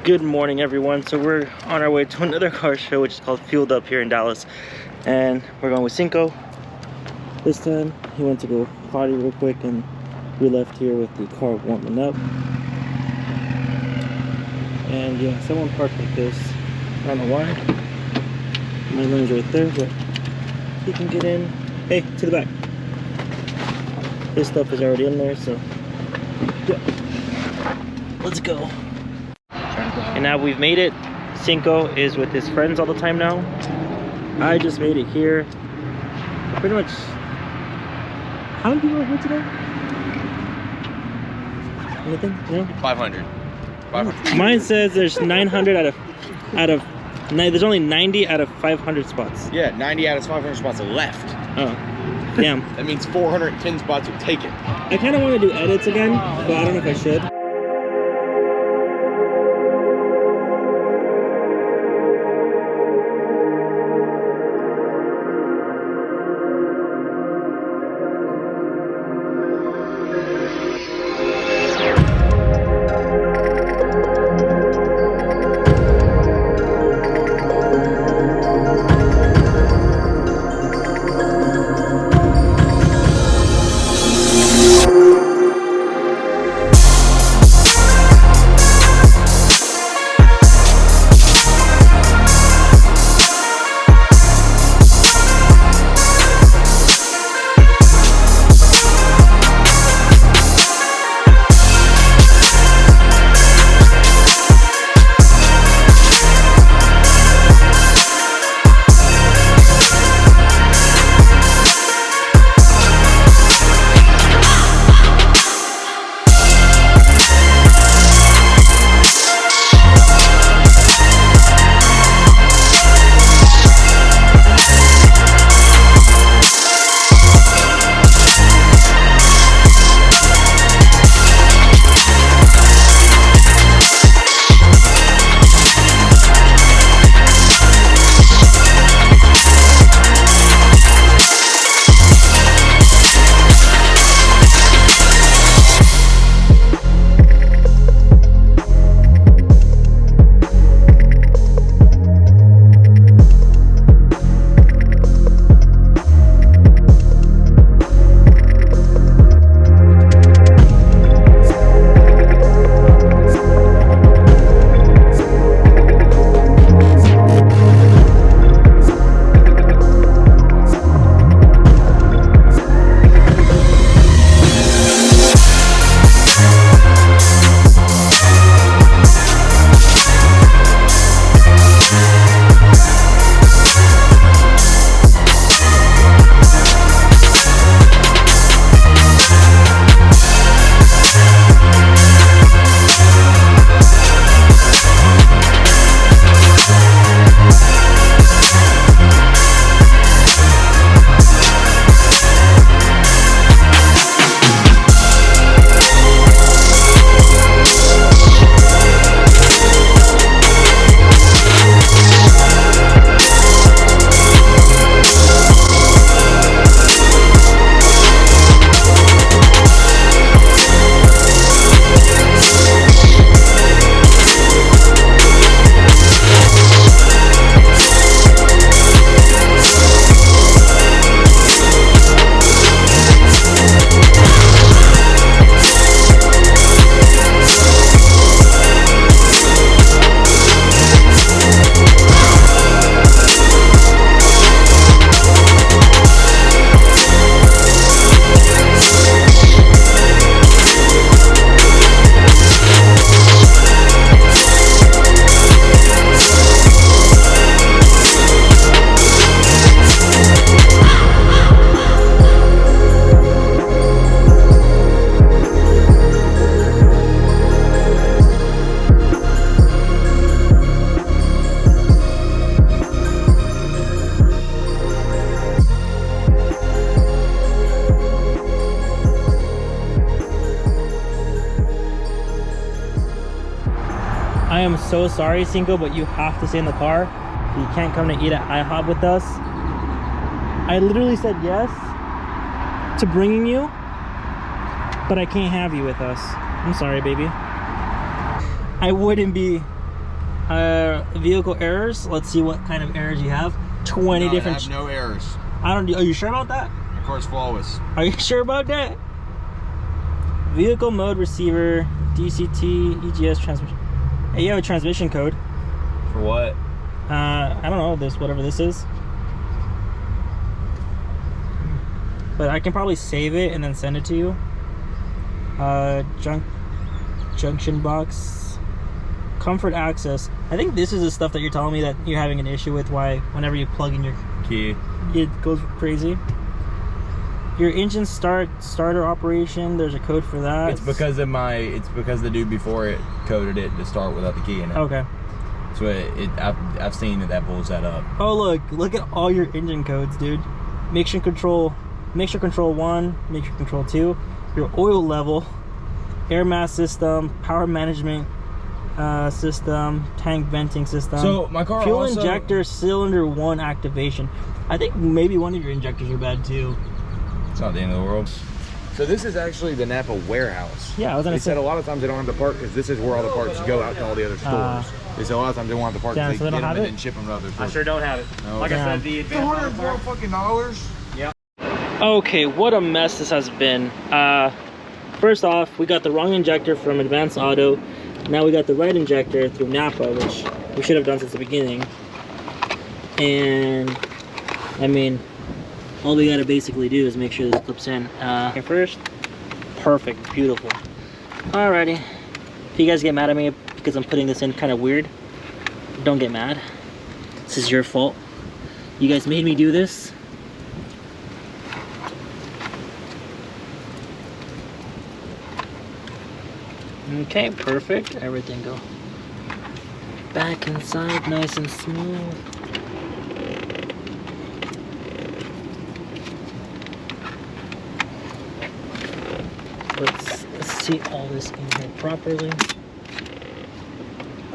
Good morning, everyone. So we're on our way to another car show, which is called Fueled Up here in Dallas, and we're going with Cinco. This time he went to go potty real quick, and we left here with the car warming up. And yeah, someone parked like this. I don't know why. My lane's right there, but he can get in. Hey, to the back. This stuff is already in there, so yeah. Let's go. And now we've made it. Cinco is with his friends all the time now. I just made it here. Pretty much. How many people are here today? Anything? No? 500. Mine says there's 900 there's only 90 out of 500 spots. Yeah, 90 out of 500 spots are left. Oh, damn. That means 410 spots are taken. I kind of want to do edits again, but I don't know if I should. I am so sorry, Cinco, but you have to stay in the car. You can't come to eat at IHOP with us. I literally said yes to bringing you, but I can't have you with us. I'm sorry, baby. I wouldn't be Vehicle errors. Let's see what kind of errors you have. 20 different. I have no errors. I don't. Are you sure about that? My car's flawless. Are you sure about that? Vehicle mode receiver, DCT, EGS transmission. Hey, you have a transmission code. For what? I don't know. This whatever this is. But I can probably save it and then send it to you. Junction box, comfort access. I think this is the stuff that you're telling me that you're having an issue with. Why whenever you plug in your Key, it goes crazy. Your engine starter operation. There's a code for that. it's because the dude before it coded it to start without the key in it. Okay. So I've seen that pulls that up. Oh look at all your engine codes, dude. Mixture control 1, mixture control 2, your oil level, air mass system, power management system, tank venting system. So my car fuel also... injector cylinder 1 activation. I think maybe one of your injectors are bad too. It's not the end of the world. So this is actually the Napa warehouse. Yeah, I was gonna They say. said a lot of times they don't have the part because this is where all the parts go out to all the other stores. They said a lot of times they want the parts. Yeah, They so they get don't them have and it? then ship them to other I stores. sure don't have it. No. Like I Damn. said, the advanced models are- $204. Okay, what a mess this has been. First off, we got the wrong injector from Advanced Auto. Now we got the right injector through Napa, which we should have done since the beginning. And I mean, all we gotta basically do is make sure this clips in. Here first, perfect, beautiful. Alrighty, if you guys get mad at me because I'm putting this in kind of weird, don't get mad. This is your fault. You guys made me do this. Okay, perfect. Everything go back inside, nice and smooth. Let's seat all this in here properly.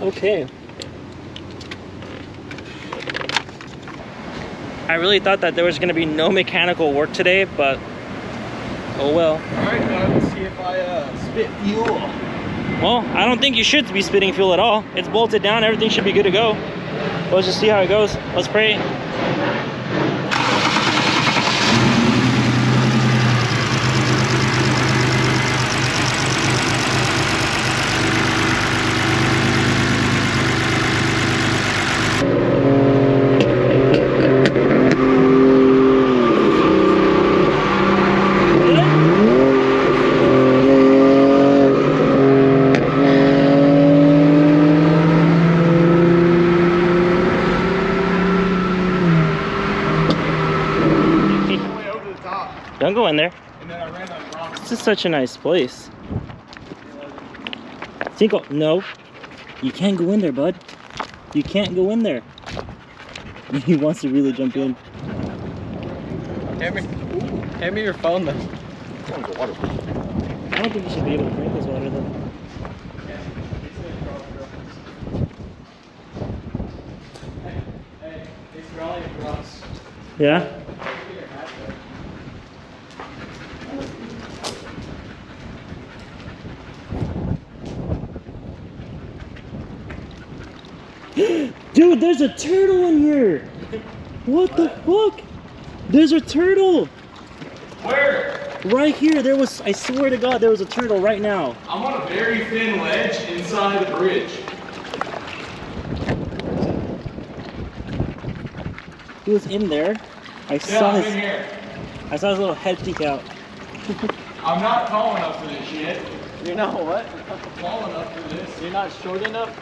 Okay. I really thought that there was going to be no mechanical work today, but oh well. Alright, let's see if I spit fuel. Well, I don't think you should be spitting fuel at all. It's bolted down, everything should be good to go. Let's just see how it goes. Let's pray. Don't go in there. And then I ran on the wrong. This is such a nice place. Cinco, no. You can't go in there, bud. You can't go in there. He wants to really jump in. Hand me your phone though. I don't think you should be able to drink this water though. Yeah? Dude, there's a turtle in here! What the fuck? There's a turtle! Where? Right here, there was, I swear to God, there was a turtle right now. I'm on a very thin ledge inside the bridge. He was in there. I Yeah, saw I'm his, in here. I saw his little head peek out. I'm not tall enough for this shit. You're not what? Tall enough for this. You're not short enough?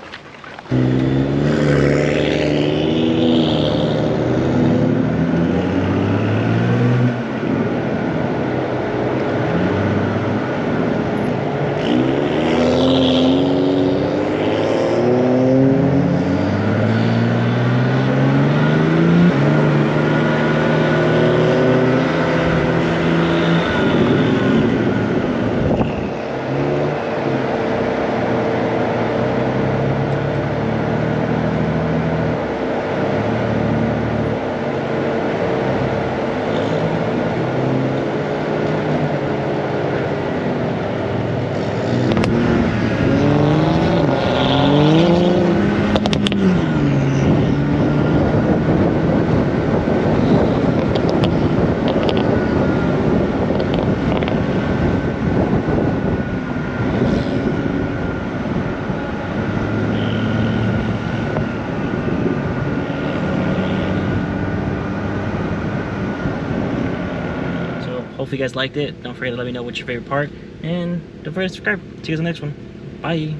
Hopefully you guys liked it. Don't forget to let me know what's your favorite part. And don't forget to subscribe. See you guys in the next one. Bye.